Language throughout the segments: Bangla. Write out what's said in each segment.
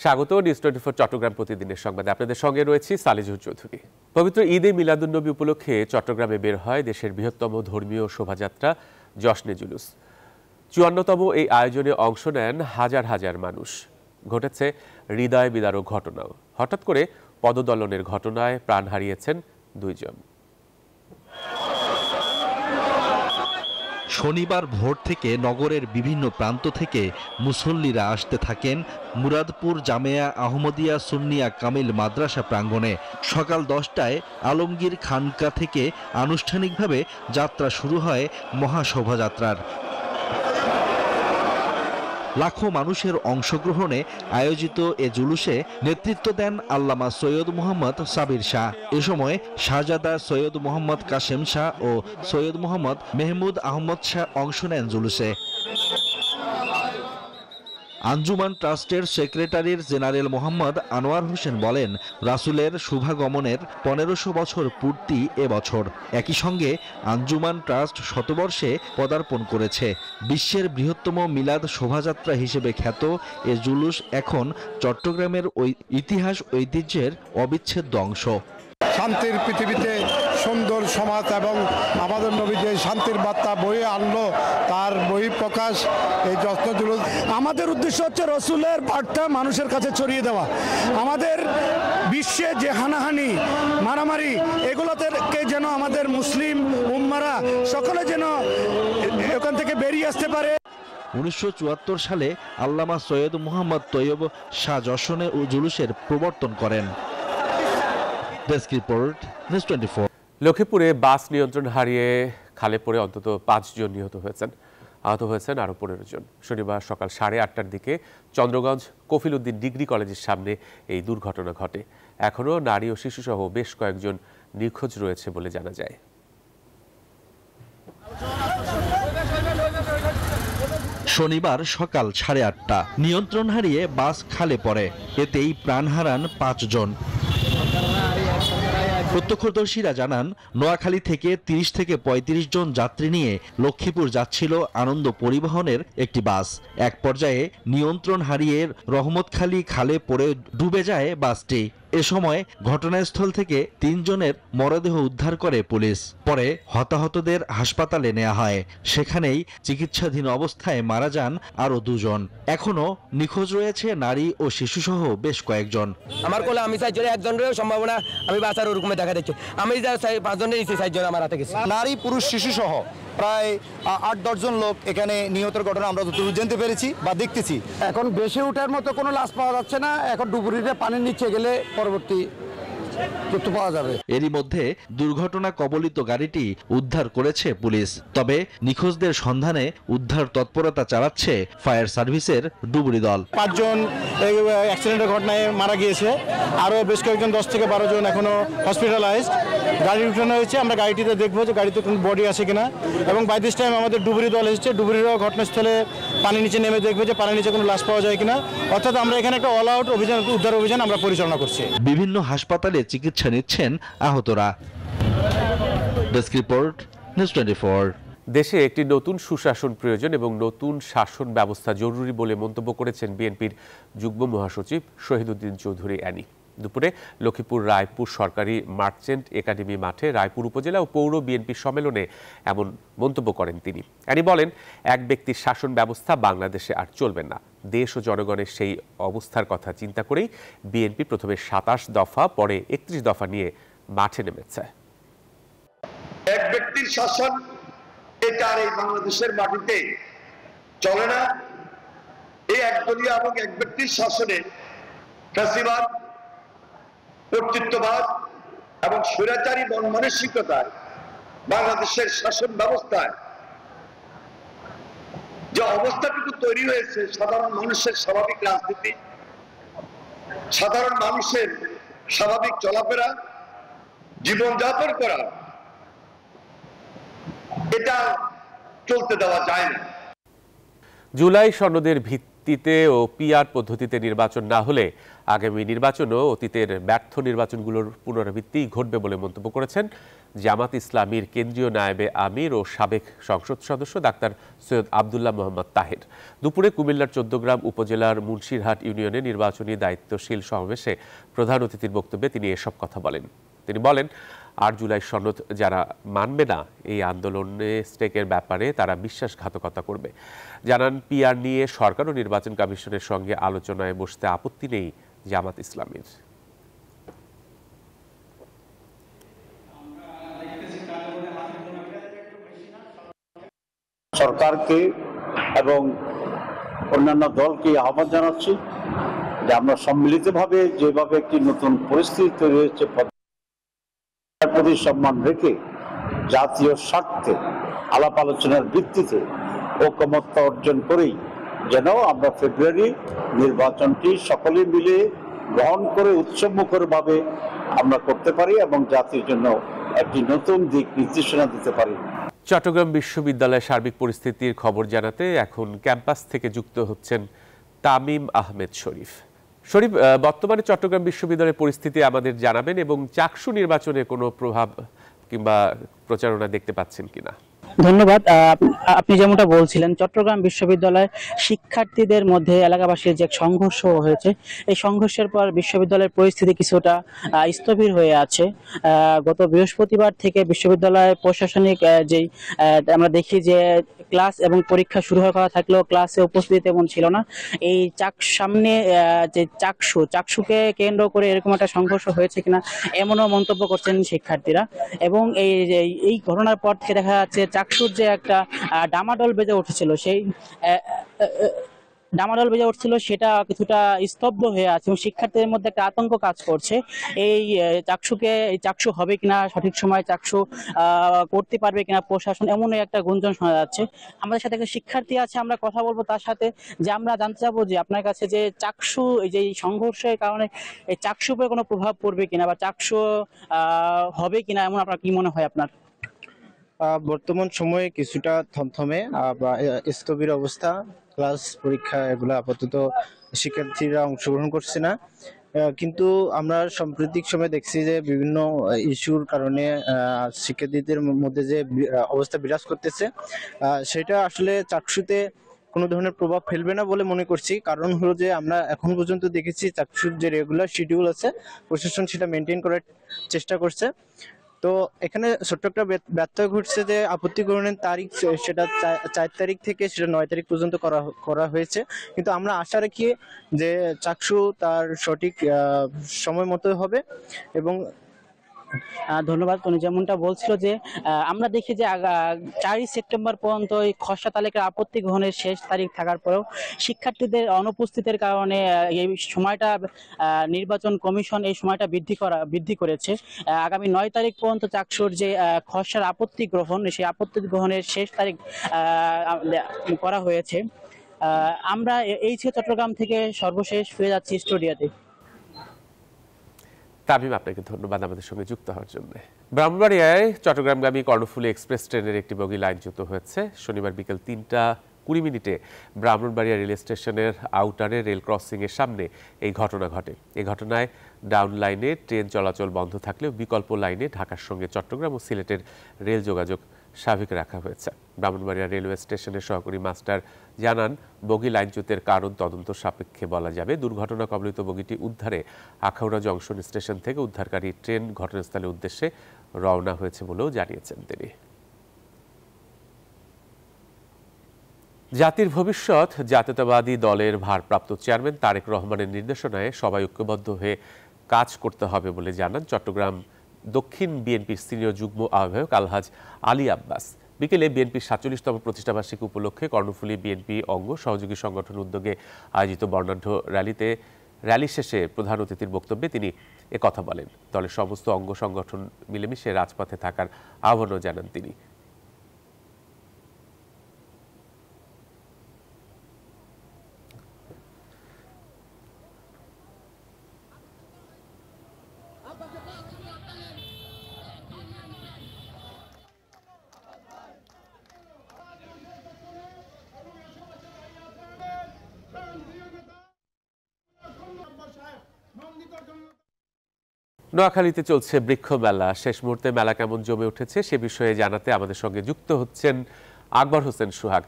স্বাগত নিউজ 24 চট্টগ্রাম প্রতিদিনের সংবাদে আপনাদের সঙ্গে রয়েছি সালিজুর চৌধুরী। পবিত্র ঈদে মিলাদুন্নবী উপলক্ষে চট্টগ্রামে বের হয় দেশের বৃহত্তম ধর্মীয় শোভাযাত্রা জশ্নে জুলুস। 54তম এই আয়োজনে অংশ নেন হাজার হাজার মানুষ। ঘটেছে হৃদয় বিদারক ঘটনাও। হঠাৎ করে পদদলনের ঘটনায় প্রাণ হারিয়েছেন 2 জন। শনিবার ভোর থেকে নগরের বিভিন্ন প্রান্ত থেকে মুসল্লিরা আসতে থাকেন মুরাদপুর জামেয়া আহমদিয়া সুন্নিয়া কামিল মাদ্রাসা প্রাঙ্গণে। সকাল 10টায় আলমগীর খানকা থেকে আনুষ্ঠানিকভাবে যাত্রা শুরু হয় মহাশোভাযাত্রার। লাখো মানুষের অংশগ্রহণে আয়োজিত এ জুলুসে নেতৃত্ব দেন আল্লামা সৈয়দ মোহাম্মদ সাবির শাহ। এ সময় শাহজাদা সৈয়দ মোহাম্মদ কাশেম শাহ ও সৈয়দ মোহাম্মদ মেহমুদ আহমদ শাহ অংশ নেন জুলুসে। আঞ্জুমান ট্রাস্টের সেক্রেটারির জেনারেল মোহাম্মদ আনোয়ার হোসেন বলেন, রাসূলের শুভাগমনের 1500 বছর পূর্তি এবছর। একই সঙ্গে আঞ্জুমান ট্রাস্ট শতবর্ষে পদার্পণ করেছে। বিশ্বের বৃহত্তম মিলাদ শোভাযাত্রা হিসেবে খ্যাত এ জুলুস এখন চট্টগ্রামের ইতিহাস ঐতিহ্যের অবিচ্ছেদ্য অংশ। শান্তির পৃথিবীতে সুন্দর সমাজ এবং আমাদের নবী যে শান্তির বার্তা বয়ে আনলো তার বহিঃপ্রকাশ এই জশ্নে জুলুস। আমাদের উদ্দেশ্য হচ্ছে রসুলের বার্তা মানুষের কাছে ছড়িয়ে দেওয়া। আমাদের বিশ্বে যে হানাহানি মারামারি এগুলো থেকে যেন আমাদের মুসলিম উম্মারা সকলে যেন এখান থেকে বেরিয়ে আসতে পারে। 1974 সালে আল্লামা সৈয়দ মোহাম্মদ তৈয়ব শাহ জশনে ও জুলুসের প্রবর্তন করেন। Desk report, news 24। লক্ষ্মীপুরে বাস নিয়ন্ত্রণ হারিয়ে খালে পড়ে অন্তত 5 জন নিহত হয়েছেন। আহত হয়েছেন আরও 15 জন। শনিবার সকাল 8:30টার দিকে চন্দ্রগঞ্জ কফিল উদ্দিন ডিগ্রি কলেজের সামনে এই দুর্ঘটনা ঘটে। এখনও নারী ও শিশুসহ বেশ কয়েকজন নিখোঁজ রয়েছে বলে জানা যায়। শনিবার সকাল 8:30টা নিয়ন্ত্রণ হারিয়ে বাস খালে পড়ে। এতেই প্রাণ হারান 5 জন। প্রত্যক্ষদর্শীরা জানান, নোয়াখালী থেকে 30 থেকে 35 জন যাত্রী নিয়ে লক্ষ্মীপুর যাচ্ছিল আনন্দ পরিবহনের একটি বাস। এক পর্যায়ে নিয়ন্ত্রণ হারিয়ে রহমতখালী খালে পড়ে ডুবে যায় বাসটি। এ সময় ঘটনাস্থল থেকে 3 জনের মরদেহ উদ্ধার করে পুলিশ। পরে হতাহতদের হাসপাতালে নেওয়া হয়। সেখানেই চিকিৎসাধীন অবস্থায় মারা যান আরও 2 জন। এখনো নিখোঁজ রয়েছে নারী ও শিশুসহ বেশ কয়েকজন। আমার কোলে আমি 4 জন, একজনের সম্ভাবনা আমি বাঁচার ওরকমে দেখা দিচ্ছি। আমি যা 5 জনের নিচে 4 জন আমার হাতে গেছে। নারী পুরুষ শিশু সহ প্রায় 8-10 জন লোক এখানে নিহতের ঘটনা আমরা যতটুকু জানতে পেরেছি বা দেখতেছি। এখন বেশি ওঠার মতো কোনো লাশ পাওয়া যাচ্ছে না। এখন ডুবুরিতে পানির নিচে গেলে পরবর্তী তথ্য পাওয়া যাবে। এরই মধ্যে দুর্ঘটনা কবলিত গাড়িটি উদ্ধার করেছে পুলিশ। তবে নিখোঁজদের সন্ধানে উদ্ধার তৎপরতা চালাচ্ছে ফায়ার সার্ভিসের ডুবুরি দল। 5 জন অ্যাক্সিডেন্টের ঘটনায় মারা গিয়েছে। আরও বেশ কয়েকজন 10 থেকে 12 জন এখনো হসপিটালাইজড। গাড়ি উঠানো হয়েছে। আমরা গাড়িটিতে দেখবো যে গাড়িতে কোনো বডি আছে কিনা, এবং বাই দিস টাইম আমাদের ডুবুরি দল এসেছে। ডুবুরিরও ঘটনাস্থলে পানির নিচে নেমে দেখবে যে পানির নিচে কোনো লাশ পাওয়া যায় কিনা। অর্থাৎ আমরা এখানে একটা অল আউট অভিযান, উদ্ধার অভিযান আমরা পরিচালনা করছি। বিভিন্ন হাসপাতালে চিকিৎসা নিচ্ছেন আহতরা। Desk report, news 24। দেশে একটি নতুন সুশাসন প্রয়োজন এবং নতুন শাসন ব্যবস্থা জরুরি বলে মন্তব্য করেছেন বিএনপির যুগ্ম মহাসচিব শহীদউদ্দিন চৌধুরী অ্যানি। দুপুরে লক্ষ্মীপুর রায়পুর সরকারি মার্চেন্ট একাডেমি মাঠে রায়পুর উপজেলা ও পৌর বিএনপির সম্মেলনে এমন মন্তব্য করেন তিনি। অ্যানি বলেন, এক ব্যক্তির শাসন ব্যবস্থা বাংলাদেশে আর চলবে না। দেশ ও জনগণের সেই অবস্থার কথা চিন্তা করেই বিএনপি প্রথমে 27 দফা, পরে 31 দফা নিয়ে মাঠে নেমেছে। এক ব্যক্তির শাসন এটা আর এই বাংলাদেশের মাটিতে চলে না। এই একদলীয় এবং এক ব্যক্তির শাসনে ফ্যাসিবাদ, কর্তৃত্ববাদ এবং স্বৈরাচারী মন মানসিকতায় বাংলাদেশের শাসন ব্যবস্থায় যে অবস্থাটুকু তৈরি হয়েছে, সাধারণ মানুষের স্বাভাবিক রাজনীতি, সাধারণ মানুষের স্বাভাবিক চলাফেরা, জীবনযাপন করা, এটা চলতে দেওয়া যায় না। জুলাই সনদের ভিত্তিতে ও পিআর পদ্ধতিতে নির্বাচন না হলে আগামী নির্বাচনও অতীতের ব্যর্থ নির্বাচনগুলোর পুনরাবৃত্তি ঘটবে বলে মন্তব্য করেছেন জামাত ইসলামীর কেন্দ্রীয় নায়েবে আমির ও সাবেক সংসদ সদস্য ডাক্তার সৈয়দ আবদুল্লাহ মোহাম্মদ তাহের। দুপুরে কুমিল্লার ১৪গ্রাম উপজেলার মুন্সিরহাট ইউনিয়নে নির্বাচনী দায়িত্বশীল সমাবেশে প্রধান অতিথির বক্তব্যে তিনি এসব কথা বলেন। তিনি বলেন, ৮ জুলাই সনদ যারা মানবে না এই আন্দোলনে স্টেকের ব্যাপারে তারা বিশ্বাসঘাতকতা করবে। জানান, পিআর নিয়ে সরকার ও নির্বাচন কমিশনের সঙ্গে আলোচনায় বসতে আপত্তি নেই জামাত ইসলামীর। সরকারকে এবং অন্যান্য দলকে আহ্বান জানাচ্ছি যে আমরা সম্মিলিতভাবে যেভাবে একটি নতুন পরিস্থিতি তৈরি হয়েছে প্রতি সম্মান রেখে জাতীয় স্বার্থে আলাপ আলোচনার ভিত্তিতে ঐকমত্য অর্জন করেই যেন আমরা ফেব্রুয়ারি নির্বাচনটি সকলে মিলে গ্রহণ করে উৎসবমুখরভাবে আমরা করতে পারি এবং জাতির জন্য একটি নতুন দিক নির্দেশনা দিতে পারি। চট্টগ্রাম বিশ্ববিদ্যালয়ের সার্বিক পরিস্থিতির খবর জানাতে এখন ক্যাম্পাস থেকে যুক্ত হচ্ছেন তামিম আহমেদ শরীফ। শরীফ, বর্তমানে চট্টগ্রাম বিশ্ববিদ্যালয়ের পরিস্থিতি আমাদের জানাবেন এবং চাকসু নির্বাচনে কোনো প্রভাব কিংবা প্রচারণা দেখতে পাচ্ছেন কিনা? ধন্যবাদ। আপনি যেমনটা বলছিলেন, চট্টগ্রাম বিশ্ববিদ্যালয়ের শিক্ষার্থীদের মধ্যে এলাকাবাসীর যে সংঘর্ষ হয়েছে, এই সংঘর্ষের পর বিশ্ববিদ্যালয়ের পরিস্থিতি কিছুটা স্থবির হয়ে আছে। গত বৃহস্পতিবার থেকে বিশ্ববিদ্যালয়ের প্রশাসনিক যেই আমরা দেখি যে ক্লাস এবং পরীক্ষা শুরু হওয়ার কথা থাকলেও ক্লাসে উপস্থিতি তেমন ছিল না। এই সামনে যে চাকসুকে কেন্দ্র করে এরকম একটা সংঘর্ষ হয়েছে কিনা এমনও মন্তব্য করছেন শিক্ষার্থীরা। এবং এই ঘটনার পর থেকে দেখা যাচ্ছে চাকসুর যে একটা ডামাডোল বেজে উঠেছিল, সেই ডামাডোল বেজে উঠছিল সেটা কিছুটা স্তব্ধ হয়ে আছে এবং শিক্ষার্থীদের মধ্যে একটা আতঙ্ক কাজ করছে। এই চাকসু হবে কিনা, সঠিক সময় চাকসু করতে পারবে কিনা প্রশাসন, এমনই একটা গুঞ্জন শোনা যাচ্ছে। আমাদের সাথে একটা শিক্ষার্থী আছে, আমরা কথা বলবো তার সাথে, যে আমরা জানতে চাবো যে আপনার কাছে যে চাকসু এই যে সংঘর্ষের কারণে এই চাকসুর উপরে কোনো প্রভাব পড়বে কিনা বা চাকসু হবে কিনা, এমন আপনার কি মনে হয় আপনার? বর্তমান সময়ে কিছুটা থমথমে বা স্থবির অবস্থা। ক্লাস পরীক্ষা এগুলো আপাতত শিক্ষার্থীরা অংশগ্রহণ করছে না, কিন্তু আমরা সাম্প্রতিক সময় দেখছি যে বিভিন্ন ইস্যুর কারণে শিক্ষার্থীদের মধ্যে যে অবস্থা বিরাজ করতেছে, সেটা আসলে চাকসুতে কোনো ধরনের প্রভাব ফেলবে না বলে মনে করছি। কারণ হলো যে আমরা এখন পর্যন্ত দেখেছি চাকসুর যে রেগুলার শিডিউল আছে, প্রশাসন সেটা মেনটেন করার চেষ্টা করছে। তো এখানে ছোট্ট একটা ব্যত্যয় ঘটছে যে আপত্তি গ্রহণের তারিখ সেটা 4 তারিখ থেকে সেটা 9 তারিখ পর্যন্ত করা হয়েছে, কিন্তু আমরা আশা রাখি যে চাকসু তার সঠিক সময় মতো হবে। এবং ধন্যবাদ। উনি যেমনটা বলছিল যে আমরা দেখি যে 4ই সেপ্টেম্বর পর্যন্ত এই খসড়া তালিকার আপত্তি গ্রহণের শেষ তারিখ থাকার পরেও শিক্ষার্থীদের অনুপস্থিতির কারণে এই সময়টা নির্বাচন কমিশন এই সময়টা বৃদ্ধি করেছে। আগামী 9 তারিখ পর্যন্ত চাকসুর যে খসড়ার আপত্তি গ্রহণ, সেই আপত্তি গ্রহণের শেষ তারিখ করা হয়েছে। আমরা এই ছিল চট্টগ্রাম থেকে সর্বশেষ ফিরে যাচ্ছি স্টুডিওতে। তামিম, আপনাকে ধন্যবাদ আমাদের সঙ্গে যুক্ত হওয়ার জন্য। ব্রাহ্মণবাড়িয়ায় চট্টগ্রামগামী কর্ণফুলী এক্সপ্রেস ট্রেনের একটি বগি লাইনচ্যুত হয়েছে। শনিবার বিকেল 3টা 20 ব্রাহ্মণবাড়িয়া রেল স্টেশনের আউটারে রেল ক্রসিংয়ের সামনে এই ঘটনা ঘটে। এই ঘটনায় ডাউন লাইনে ট্রেন চলাচল বন্ধ থাকলেও বিকল্প লাইনে ঢাকার সঙ্গে চট্টগ্রাম ও সিলেটের রেল যোগাযোগ স্বাভাবিক রাখা হয়েছে। ব্রাহ্মণবাড়িয়া রেলওয়ে স্টেশনের সহকারী মাস্টার জানান, বগি লাইনচ্যুতের কারণ তদন্ত সাপেক্ষে বলা যাবে। দুর্ঘটনা কবলিত বগিটি উদ্ধারে আখাউড়া জংশন স্টেশন থেকে উদ্ধারকারী ট্রেন ঘটনাস্থলের উদ্দেশ্যে রওনা হয়েছে বলেও জানিয়েছেন তিনি। জাতির ভবিষ্যৎ জাতীয়তাবাদী দলের ভারপ্রাপ্ত চেয়ারম্যান তারেক রহমানের নির্দেশনায় সবাই ঐক্যবদ্ধ হয়ে কাজ করতে হবে বলে জানান চট্টগ্রাম দক্ষিণ বিএনপির সিনিয়র যুগ্ম আহ্বায়ক আলহাজ আলী আব্বাস। বিকেলে বিএনপির 47তম প্রতিষ্ঠাবার্ষিকী উপলক্ষে কর্ণফুলী বিএনপি অঙ্গ সহযোগী সংগঠন উদ্যোগে আয়োজিত বর্ণাঢ্য র্যালি শেষে প্রধান অতিথির বক্তব্যে তিনি একথা বলেন। দলের সমস্ত অঙ্গ সংগঠন মিলেমিশে রাজপথে থাকার আহ্বানও জানান তিনি। নোয়াখালীতে চলছে বৃক্ষ মেলা। শেষ মুহূর্তে মেলা কেমন জমে উঠেছে সে বিষয়ে জানাতে আমাদের সঙ্গে যুক্ত হচ্ছেন আকবর হোসেন সোহাগ।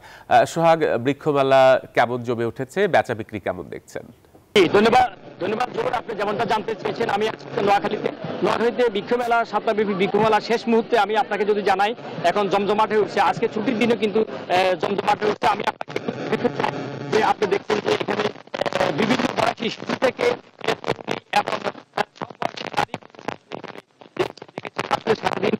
সোহাগ, বৃক্ষ মেলা কেমন জমে উঠেছে, বেচা বিক্রি কেমন দেখছেন? ধন্যবাদ জোহর, আপনি যেমনটা জানতে চেয়েছেন আমি আজকে নোয়াখালীতে বৃক্ষ মেলা, সপ্তাহব্যাপী বৃক্ষ মেলা শেষ মুহূর্তে আমি আপনাকে যদি জানাই এখন জমজমাট হয়ে উঠছে। আজকে ছুটির দিনে কিন্তু জমজমাট হয়ে উঠছে। আমি আপনি দেখছেন যে এখানে বিভিন্ন বয়সী শিশু থেকে এবং সারাদিন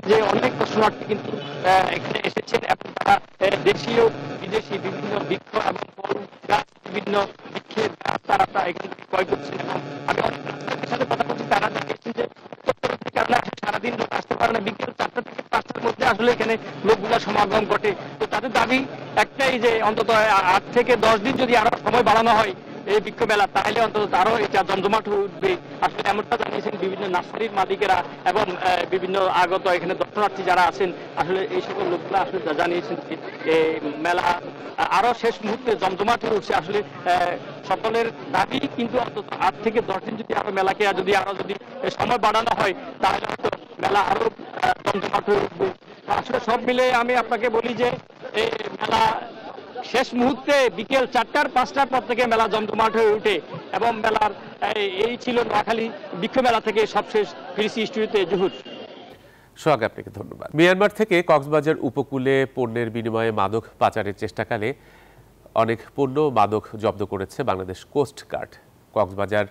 যে অনেক দর্শনার্থী কিন্তু এখানে এসেছেন এবং তারা দেশীয় বিদেশি বিভিন্ন বৃক্ষ এবং ফল গাছ, বিভিন্ন বৃক্ষের গাছ তারা এখান থেকে ক্রয় করছেন। এবং আমি অনেক রাস্তার সাথে কথা বলছি, তারা দেখেছেন যে সারাদিন লোক আসতে পারে না, বিকেল 4টা থেকে 5টার মধ্যে আসলে এখানে লোকগুলা সমাগম ঘটে। তো তাদের দাবি একটাই যে অন্তত 8 থেকে 10 দিন যদি আরো সময় বাড়ানো হয় এই বৃক্ষ মেলা, তাহলে অন্তত আরো এটা জমজমাট হয়ে উঠবে। আসলে এমনটা জানিয়েছেন বিভিন্ন নার্সারির মালিকেরা এবং বিভিন্ন আগত এখানে দর্শনার্থী যারা আছেন। আসলে এই সকল লোকগুলো আসলে জানিয়েছেন যে মেলা আরো শেষ মুহূর্তে জমজমাট হয়ে উঠছে। আসলে সকলের দাবি কিন্তু অন্তত 8 থেকে 10 দিন যদি আরো মেলাকে যদি সময় বাড়ানো হয় তাহলে হয়তো মেলা আরো জমজমাট হয়ে উঠবে। আসলে সব মিলে আমি আপনাকে বলি যে এই মেলা শেষ মুহূর্তে বিকেল 4টার 5টার পর থেকে মেলা জমজমাট হয়ে ওঠে। এবং মেলার এই ছিল নোয়াখালী বৃক্ষ মেলা থেকে সবশেষ ফিরেছি স্টুডিওতে। জহুর। সোহাগ, আপনাকে ধন্যবাদ। মিয়ানমার থেকে কক্সবাজার উপকূলে পণ্যের বিনিময়ে মাদক পাচারের চেষ্টাকালে অনেক পণ্য মাদক জব্দ করেছে বাংলাদেশ কোস্ট গার্ড। কক্সবাজার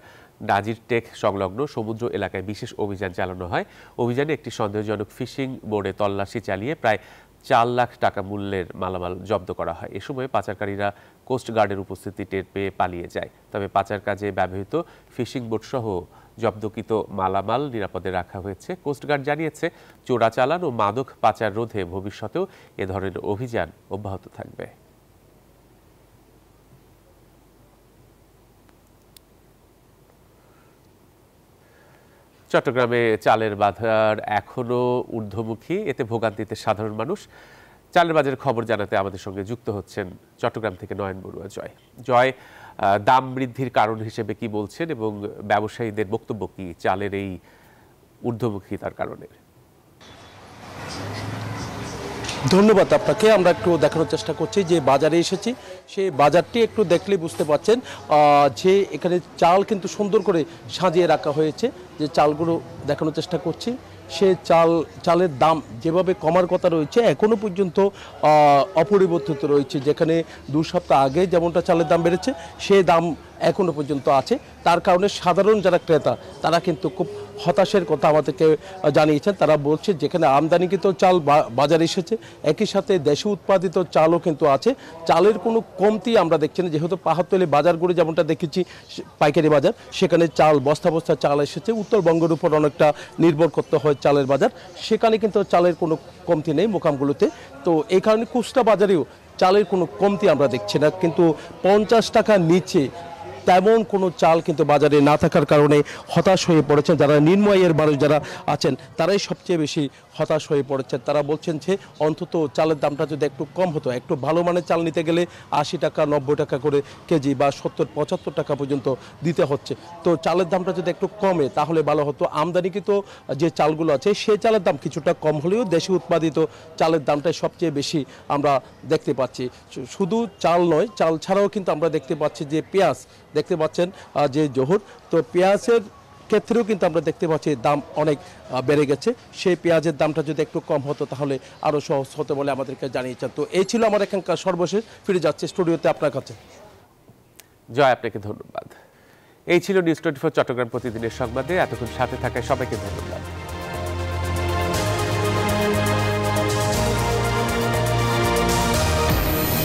নাজির টেক সংলগ্ন সমুদ্র এলাকায় বিশেষ অভিযান চালানো হয়। অভিযানে একটি সন্দেহজনক ফিশিং বোটে তল্লাশি চালিয়ে প্রায় 4 লাখ টাকা মূল্যের মালামাল জব্দ করা হয়। এ সময় পাচারকারীরা কোস্ট গার্ডের উপস্থিতি টের পেয়ে পালিয়ে যায়। তবে পাচার কাজে ব্যবহৃত ফিশিং বোট সহ জব্দকৃত মালামাল নিরাপদে রাখা হয়েছে। কোস্ট গার্ড জানিয়েছে, চোরাচালান ও মাদক পাচার রোধে ভবিষ্যতেও এ ধরনের অভিযান অব্যাহত থাকবে। চট্টগ্রামে চালের বাজার এখনো ঊর্ধ্বমুখী, এতে ভোগান্তিতে সাধারণ মানুষ। চালের বাজারের খবর জানাতে আমাদের সঙ্গে যুক্ত হচ্ছেন চট্টগ্রাম থেকে নয়ন বড়ুয়া। জয়, দাম বৃদ্ধির কারণ হিসেবে কি বলছেন এবং ব্যবসায়ীদের বক্তব্য কি চালের এই ঊর্ধ্বমুখিতার কারণে? ধন্যবাদ আপনাকে। আমরা একটু দেখানোর চেষ্টা করছি যে বাজারে এসেছি, সেই বাজারটি একটু দেখলে বুঝতে পারছেন যে এখানে চাল কিন্তু সুন্দর করে সাজিয়ে রাখা হয়েছে। যে চালগুলো দেখানোর চেষ্টা করছি, সে চালের দাম যেভাবে কমার কথা রয়েছে এখনও পর্যন্ত অপরিবর্তিত রয়েছে। যেখানে 2 সপ্তাহ আগে যেমনটা চালের দাম বেড়েছে সে দাম এখনও পর্যন্ত আছে। তার কারণে সাধারণ যারা ক্রেতা তারা কিন্তু খুব হতাশের কথা আমাদেরকে জানিয়েছেন। তারা বলছে যেখানে আমদানিকৃত চাল বাজারে এসেছে, একই সাথে দেশে উৎপাদিত চালও কিন্তু আছে। চালের কোনো কমতি আমরা দেখছি না, যেহেতু পাহাড়তলি বাজারগুলো যেমনটা দেখেছি পাইকারি বাজার, সেখানে চাল বস্তা বস্তা চাল এসেছে। উত্তরবঙ্গের উপর অনেকটা নির্ভর করতে হয় চালের বাজার, সেখানে কিন্তু চালের কোনো কমতি নেই মোকামগুলোতে। তো এই কারণে খুচরা বাজারেও চালের কোনো কমতি আমরা দেখছি না। কিন্তু 50 টাকার নিচে তেমন কোনো চাল কিন্তু বাজারে না থাকার কারণে হতাশ হয়ে পড়েছেন যারা নিম্ন আয়ের মানুষ যারা আছেন, তারাই সবচেয়ে বেশি হতাশ হয়ে পড়েছেন। তারা বলছেন যে অন্তত চালের দামটা যদি একটু কম হতো, একটু ভালো মানের চাল নিতে গেলে 80 টাকা 90 টাকা করে কেজি বা 70-75 টাকা পর্যন্ত দিতে হচ্ছে। তো চালের দামটা যদি একটু কমে তাহলে ভালো হতো। আমদানিকৃত যে চালগুলো আছে সেই চালের দাম কিছুটা কম হলেও দেশে উৎপাদিত চালের দামটাই সবচেয়ে বেশি আমরা দেখতে পাচ্ছি। শুধু চাল নয়, চাল ছাড়াও কিন্তু আমরা দেখতে পাচ্ছি যে পেঁয়াজ দেখতে পাচ্ছেন যে জহুর, তো পেঁয়াজের ক্ষেত্রেও কিন্তু আমরা দেখতে পাচ্ছি দাম অনেক বেড়ে গেছে। সেই পেঁয়াজের দামটা যদি একটু কম হতো তাহলে আরও সহজ হতো বলে আমাদেরকে জানিয়েছেন। তো এই ছিল আমার এখানকার সর্বশেষ। ফিরে যাচ্ছে স্টুডিওতে আপনার কাছে। জয়, আপনাকে ধন্যবাদ। এই ছিল নিউজ 24 চট্টগ্রাম প্রতিদিনের সংবাদে। এতক্ষণ সাথে থাকায় সবাইকে ধন্যবাদ।